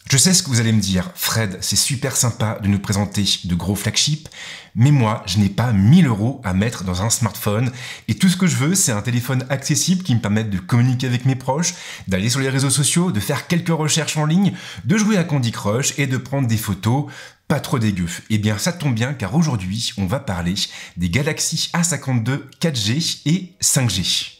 Je sais ce que vous allez me dire, Fred, c'est super sympa de nous présenter de gros flagships, mais moi, je n'ai pas 1000 € à mettre dans un smartphone, et tout ce que je veux, c'est un téléphone accessible qui me permette de communiquer avec mes proches, d'aller sur les réseaux sociaux, de faire quelques recherches en ligne, de jouer à Candy Crush et de prendre des photos pas trop dégueu. Eh bien, ça tombe bien, car aujourd'hui, on va parler des Galaxy A52 4G et 5G.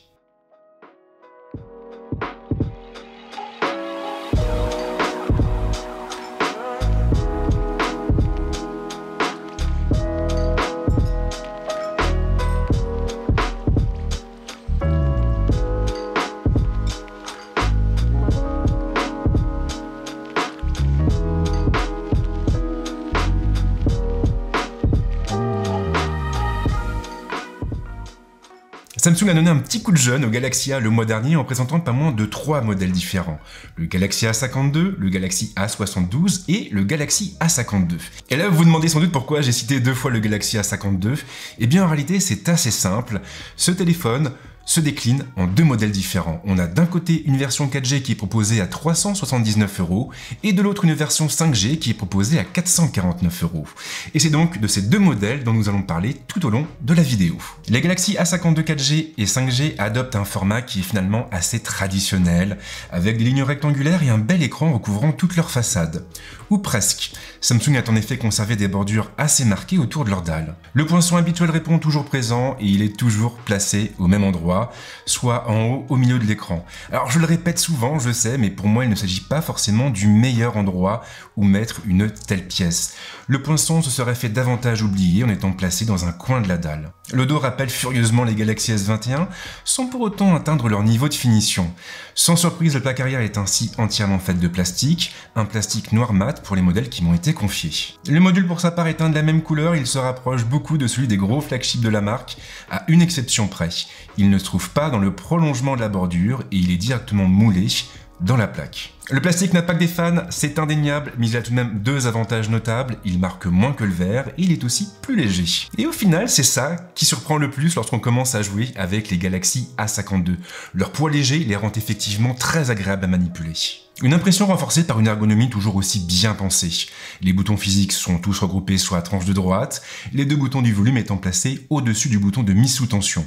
Samsung a donné un petit coup de jeune au Galaxy A le mois dernier en présentant pas moins de 3 modèles différents. Le Galaxy A52, le Galaxy A72 et le Galaxy A52. Et là, vous vous demandez sans doute pourquoi j'ai cité 2 fois le Galaxy A52. Eh bien, en réalité, c'est assez simple. Ce téléphone se décline en 2 modèles différents. On a d'un côté une version 4G qui est proposée à 379 € et de l'autre une version 5G qui est proposée à 449 €. Et c'est donc de ces 2 modèles dont nous allons parler tout au long de la vidéo. Les Galaxy A52 4G et 5G adoptent un format qui est finalement assez traditionnel, avec des lignes rectangulaires et un bel écran recouvrant toute leur façade. Ou presque. Samsung a en effet conservé des bordures assez marquées autour de leur dalle. Le poinçon habituel répond toujours présent et il est toujours placé au même endroit, soit en haut au milieu de l'écran. Alors je le répète souvent, je sais, mais pour moi il ne s'agit pas forcément du meilleur endroit où mettre une telle pièce. Le poinçon se serait fait davantage oublier en étant placé dans un coin de la dalle. Le dos rappelle furieusement les Galaxy S21, sans pour autant atteindre leur niveau de finition. Sans surprise, le plaque arrière est ainsi entièrement fait de plastique, un plastique noir mat pour les modèles qui m'ont été confiés. Le module pour sa part est de la même couleur, il se rapproche beaucoup de celui des gros flagships de la marque, à une exception près. Il ne se trouve pas dans le prolongement de la bordure et il est directement moulé dans la plaque. Le plastique n'a pas que des fans, c'est indéniable, mais il a tout de même 2 avantages notables, il marque moins que le verre et il est aussi plus léger. Et au final, c'est ça qui surprend le plus lorsqu'on commence à jouer avec les Galaxy A52. Leur poids léger les rend effectivement très agréables à manipuler. Une impression renforcée par une ergonomie toujours aussi bien pensée. Les boutons physiques sont tous regroupés sur la tranche de droite, les 2 boutons du volume étant placés au-dessus du bouton de mise sous tension.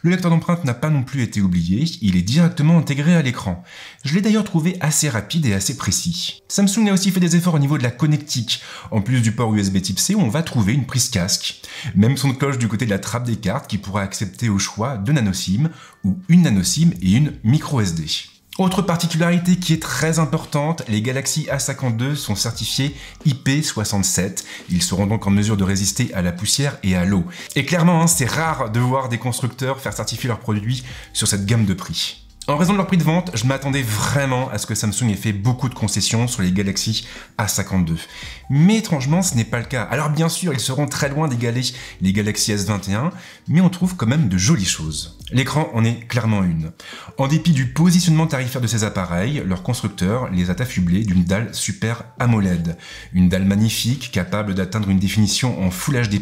Le lecteur d'empreintes n'a pas non plus été oublié, il est directement intégré à l'écran. Je l'ai d'ailleurs trouvé assez rapide et assez précis. Samsung a aussi fait des efforts au niveau de la connectique. En plus du port USB type C, on va trouver une prise casque. Même son de cloche du côté de la trappe des cartes qui pourra accepter au choix 2 nano SIM ou une nano SIM et une micro SD. Autre particularité qui est très importante, les Galaxy A52 sont certifiés IP67. Ils seront donc en mesure de résister à la poussière et à l'eau. Et clairement, c'est rare de voir des constructeurs faire certifier leurs produits sur cette gamme de prix. En raison de leur prix de vente, je m'attendais vraiment à ce que Samsung ait fait beaucoup de concessions sur les Galaxy A52. Mais étrangement, ce n'est pas le cas. Alors bien sûr, ils seront très loin d'égaler les Galaxy S21, mais on trouve quand même de jolies choses. L'écran en est clairement une. En dépit du positionnement tarifaire de ces appareils, leur constructeur les a affublés d'une dalle Super AMOLED. Une dalle magnifique, capable d'atteindre une définition en Full HD+,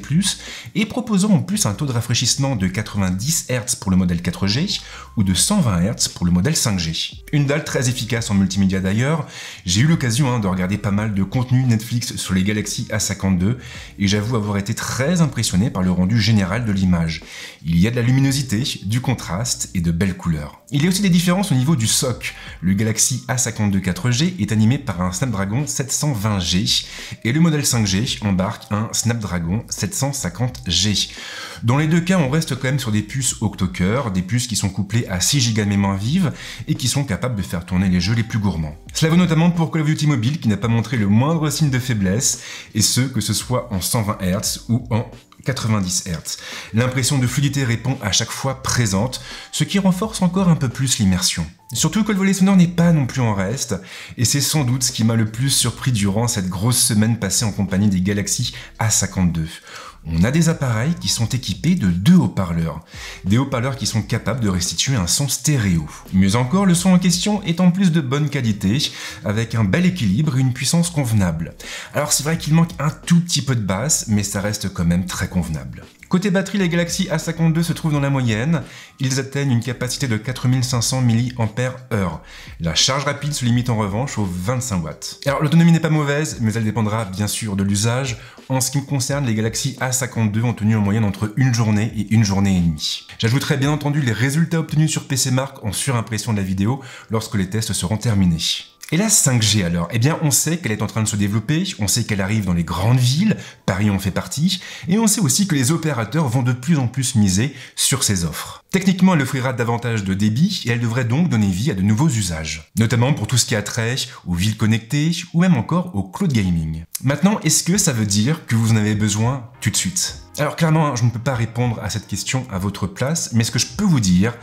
et proposant en plus un taux de rafraîchissement de 90 Hz pour le modèle 4G, ou de 120 Hz pour le modèle 5G. Une dalle très efficace en multimédia d'ailleurs. J'ai eu l'occasion de regarder pas mal de contenu Netflix sur les Galaxy A52, et j'avoue avoir été très impressionné par le rendu général de l'image. Il y a de la luminosité, du contraste et de belles couleurs. Il y a aussi des différences au niveau du SoC. Le Galaxy A52 4G est animé par un Snapdragon 720G et le modèle 5G embarque un Snapdragon 750G. Dans les 2 cas, on reste quand même sur des puces octo-cœur, des puces qui sont couplées à 6 Go de mémoire vive et qui sont capables de faire tourner les jeux les plus gourmands. Cela vaut notamment pour Call of Duty Mobile qui n'a pas montré le moindre signe de faiblesse, et ce, que ce soit en 120 Hz ou en 90 Hz. L'impression de fluidité répond à chaque fois présente, ce qui renforce encore un peu plus l'immersion. Surtout que le volet sonore n'est pas non plus en reste, et c'est sans doute ce qui m'a le plus surpris durant cette grosse semaine passée en compagnie des Galaxy A52. On a des appareils qui sont équipés de 2 haut-parleurs. Des haut-parleurs qui sont capables de restituer un son stéréo. Mieux encore, le son en question est en plus de bonne qualité, avec un bel équilibre et une puissance convenable. Alors c'est vrai qu'il manque un tout petit peu de basse, mais ça reste quand même très convenable. Côté batterie, les Galaxy A52 se trouvent dans la moyenne. Ils atteignent une capacité de 4500 mAh. La charge rapide se limite en revanche aux 25 watts. Alors l'autonomie n'est pas mauvaise, mais elle dépendra bien sûr de l'usage. En ce qui me concerne, les Galaxy A52 ont tenu en moyenne entre une journée et une journée et demie. J'ajouterai bien entendu les résultats obtenus sur PCMark en surimpression de la vidéo lorsque les tests seront terminés. Et la 5G alors? Eh bien on sait qu'elle est en train de se développer, on sait qu'elle arrive dans les grandes villes, Paris en fait partie, et on sait aussi que les opérateurs vont de plus en plus miser sur ces offres. Techniquement, elle offrira davantage de débit et elle devrait donc donner vie à de nouveaux usages, notamment pour tout ce qui a trait aux villes connectées ou même encore au cloud gaming. Maintenant, est-ce que ça veut dire que vous en avez besoin tout de suite? Alors clairement, je ne peux pas répondre à cette question à votre place, mais ce que je peux vous dire,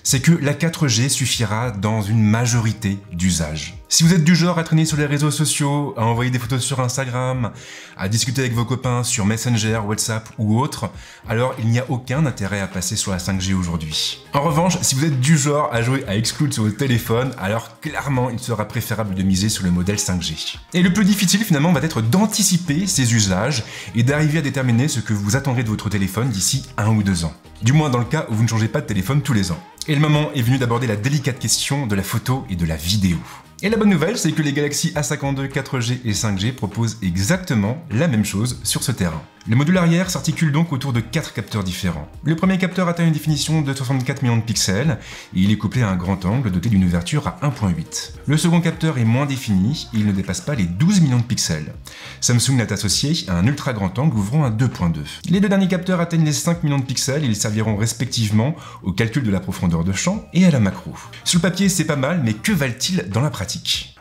c'est que la 4G suffira dans une majorité d'usages. Si vous êtes du genre à traîner sur les réseaux sociaux, à envoyer des photos sur Instagram, à discuter avec vos copains sur Messenger, WhatsApp ou autre, alors il n'y a aucun intérêt à passer sur la 5G aujourd'hui. En revanche, si vous êtes du genre à jouer à Exclude sur votre téléphone, alors clairement il sera préférable de miser sur le modèle 5G. Et le plus difficile finalement va être d'anticiper ces usages et d'arriver à déterminer ce que vous attendrez de votre téléphone d'ici 1 ou 2 ans. Du moins dans le cas où vous ne changez pas de téléphone tous les ans. Et le moment est venu d'aborder la délicate question de la photo et de la vidéo. Et la bonne nouvelle, c'est que les Galaxy A52 4G et 5G proposent exactement la même chose sur ce terrain. Le module arrière s'articule donc autour de 4 capteurs différents. Le premier capteur atteint une définition de 64 millions de pixels et il est couplé à un grand angle doté d'une ouverture à 1.8. Le second capteur est moins défini et il ne dépasse pas les 12 millions de pixels. Samsung l'a associé à un ultra grand angle ouvrant à 2.2. Les deux derniers capteurs atteignent les 5 millions de pixels et ils serviront respectivement au calcul de la profondeur de champ et à la macro. Sur le papier, c'est pas mal, mais que valent-ils dans la pratique?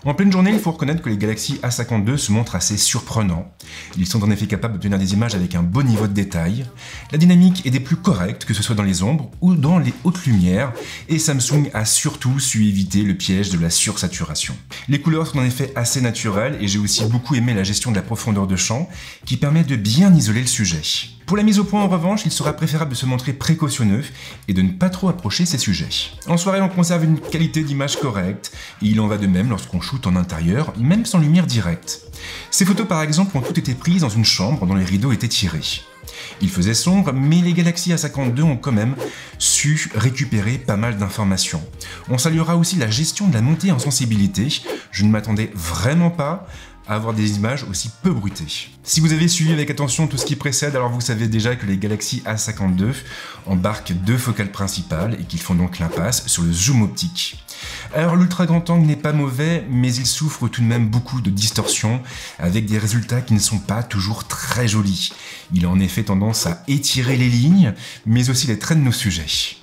En pleine journée, il faut reconnaître que les Galaxy A52 se montrent assez surprenants. Ils sont en effet capables d'obtenir des images avec un bon niveau de détail. La dynamique est des plus correctes, que ce soit dans les ombres ou dans les hautes lumières, et Samsung a surtout su éviter le piège de la sursaturation. Les couleurs sont en effet assez naturelles et j'ai aussi beaucoup aimé la gestion de la profondeur de champ qui permet de bien isoler le sujet. Pour la mise au point en revanche, il sera préférable de se montrer précautionneux et de ne pas trop approcher ces sujets. En soirée, on conserve une qualité d'image correcte et il en va de même lorsqu'on shoot en intérieur, même sans lumière directe. Ces photos par exemple ont toutes été prises dans une chambre dont les rideaux étaient tirés. Il faisait sombre, mais les Galaxy A52 ont quand même su récupérer pas mal d'informations. On saluera aussi la gestion de la montée en sensibilité. Je ne m'attendais vraiment pas à avoir des images aussi peu bruitées. Si vous avez suivi avec attention tout ce qui précède, alors vous savez déjà que les Galaxy A52 embarquent 2 focales principales et qu'ils font donc l'impasse sur le zoom optique. Alors l'ultra grand angle n'est pas mauvais, mais il souffre tout de même beaucoup de distorsion, avec des résultats qui ne sont pas toujours très jolis. Il a en effet tendance à étirer les lignes, mais aussi les traits de nos sujets.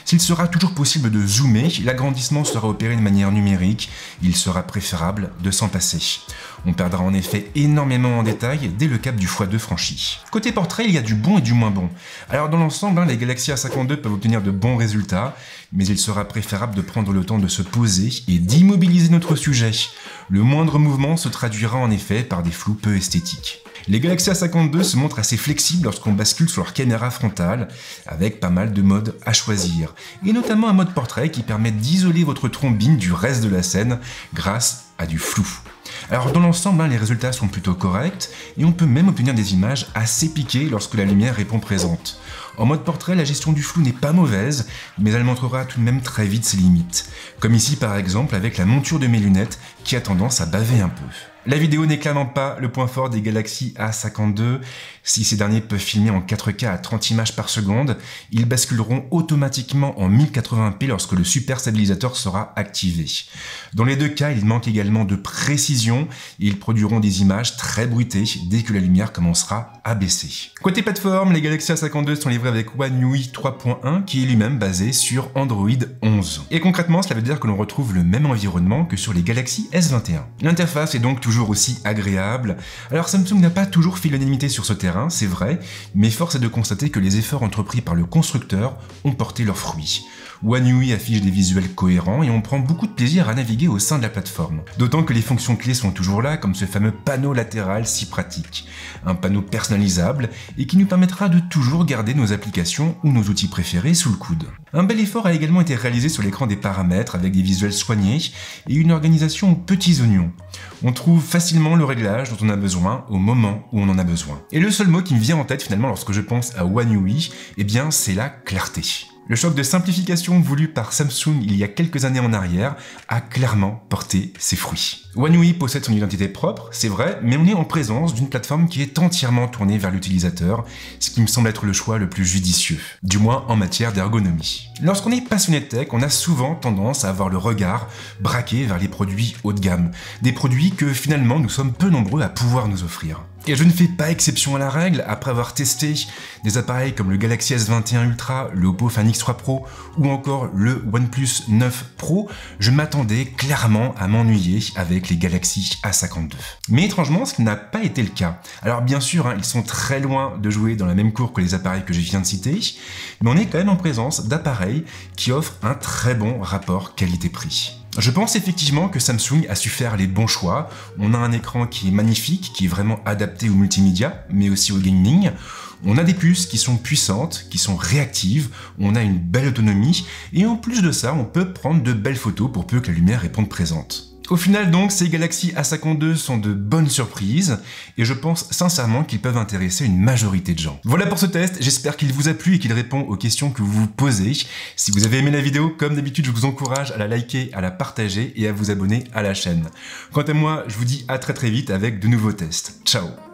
S'il sera toujours possible de zoomer, l'agrandissement sera opéré de manière numérique, il sera préférable de s'en passer. On perdra en effet énormément en détail dès le cap du x2 franchi. Côté portrait, il y a du bon et du moins bon. Alors dans l'ensemble, les Galaxy A52 peuvent obtenir de bons résultats, mais il sera préférable de prendre le temps de se poser et d'immobiliser notre sujet. Le moindre mouvement se traduira en effet par des flous peu esthétiques. Les Galaxy A52 se montrent assez flexibles lorsqu'on bascule sur leur caméra frontale, avec pas mal de modes à choisir, et notamment un mode portrait qui permet d'isoler votre trombine du reste de la scène grâce à du flou. Alors dans l'ensemble, les résultats sont plutôt corrects, et on peut même obtenir des images assez piquées lorsque la lumière répond présente. En mode portrait, la gestion du flou n'est pas mauvaise, mais elle montrera tout de même très vite ses limites, comme ici par exemple avec la monture de mes lunettes qui a tendance à baver un peu. La vidéo n'est clairement pas le point fort des Galaxy A52. Si ces derniers peuvent filmer en 4K à 30 images par seconde, ils basculeront automatiquement en 1080p lorsque le super stabilisateur sera activé. Dans les deux cas, il manque également de précision et ils produiront des images très bruitées dès que la lumière commencera à baisser. Côté plateforme, les Galaxy A52 sont livrés avec One UI 3.1 qui est lui-même basé sur Android 11. Et concrètement, cela veut dire que l'on retrouve le même environnement que sur les Galaxy S21. L'interface est donc toujours aussi agréable. Alors Samsung n'a pas toujours fait l'unanimité sur ce terrain, c'est vrai, mais force est de constater que les efforts entrepris par le constructeur ont porté leurs fruits. One UI affiche des visuels cohérents et on prend beaucoup de plaisir à naviguer au sein de la plateforme. D'autant que les fonctions clés sont toujours là, comme ce fameux panneau latéral si pratique. Un panneau personnalisable et qui nous permettra de toujours garder nos applications ou nos outils préférés sous le coude. Un bel effort a également été réalisé sur l'écran des paramètres avec des visuels soignés et une organisation aux petits oignons. On trouve facilement le réglage dont on a besoin au moment où on en a besoin. Et le seul mot qui me vient en tête finalement lorsque je pense à One UI, eh bien c'est la clarté. Le choc de simplification voulu par Samsung il y a quelques années en arrière a clairement porté ses fruits. One UI possède son identité propre, c'est vrai, mais on est en présence d'une plateforme qui est entièrement tournée vers l'utilisateur, ce qui me semble être le choix le plus judicieux, du moins en matière d'ergonomie. Lorsqu'on est passionné de tech, on a souvent tendance à avoir le regard braqué vers les produits haut de gamme, des produits que finalement nous sommes peu nombreux à pouvoir nous offrir. Et je ne fais pas exception à la règle, après avoir testé des appareils comme le Galaxy S21 Ultra, le Oppo Find X3 Pro ou encore le OnePlus 9 Pro, je m'attendais clairement à m'ennuyer avec les Galaxy A52. Mais étrangement, ce n'a pas été le cas. Alors bien sûr, ils sont très loin de jouer dans la même cour que les appareils que je viens de citer, mais on est quand même en présence d'appareils qui offrent un très bon rapport qualité-prix. Je pense effectivement que Samsung a su faire les bons choix. On a un écran qui est magnifique, qui est vraiment adapté au multimédia, mais aussi au gaming. On a des puces qui sont puissantes, qui sont réactives, on a une belle autonomie, et en plus de ça, on peut prendre de belles photos pour peu que la lumière réponde présente. Au final donc, ces Galaxy A52 sont de bonnes surprises, et je pense sincèrement qu'ils peuvent intéresser une majorité de gens. Voilà pour ce test, j'espère qu'il vous a plu et qu'il répond aux questions que vous vous posez. Si vous avez aimé la vidéo, comme d'habitude, je vous encourage à la liker, à la partager et à vous abonner à la chaîne. Quant à moi, je vous dis à très vite avec de nouveaux tests. Ciao!